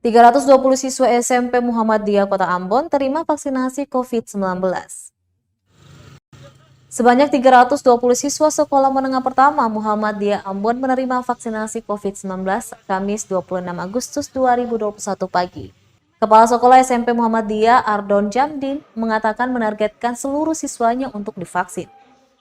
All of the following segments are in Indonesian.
320 siswa SMP Muhammadiyah Kota Ambon terima vaksinasi COVID-19. Sebanyak 320 siswa sekolah menengah pertama Muhammadiyah Ambon menerima vaksinasi COVID-19 Kamis 26 Agustus 2021 pagi. Kepala Sekolah SMP Muhammadiyah Ardon Jamdin mengatakan menargetkan seluruh siswanya untuk divaksin.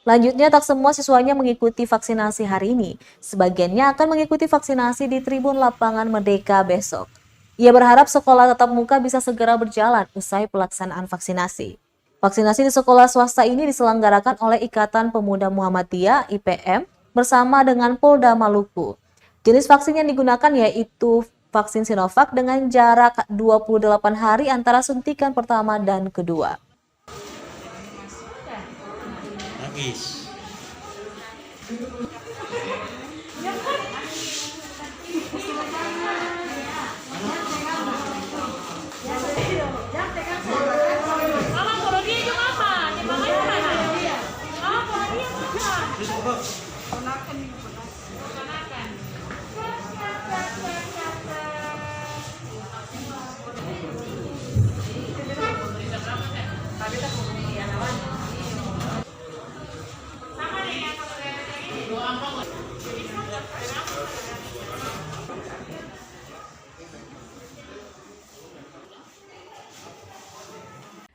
Lanjutnya, tak semua siswanya mengikuti vaksinasi hari ini. Sebagiannya akan mengikuti vaksinasi di Tribun Lapangan Merdeka besok. Ia berharap sekolah tatap muka bisa segera berjalan usai pelaksanaan vaksinasi. Vaksinasi di sekolah swasta ini diselenggarakan oleh Ikatan Pemuda Muhammadiyah (IPM) bersama dengan Polda Maluku. Jenis vaksin yang digunakan yaitu vaksin Sinovac dengan jarak 28 hari antara suntikan pertama dan kedua. Nangis. Mama kalau dia juga apa? Dia mamanya mana? Mama kalau dia mana? Ponakan.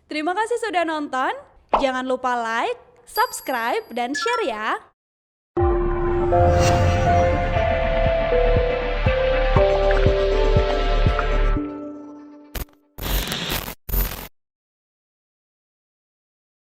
Terima kasih sudah nonton. Jangan lupa like, subscribe, dan share ya.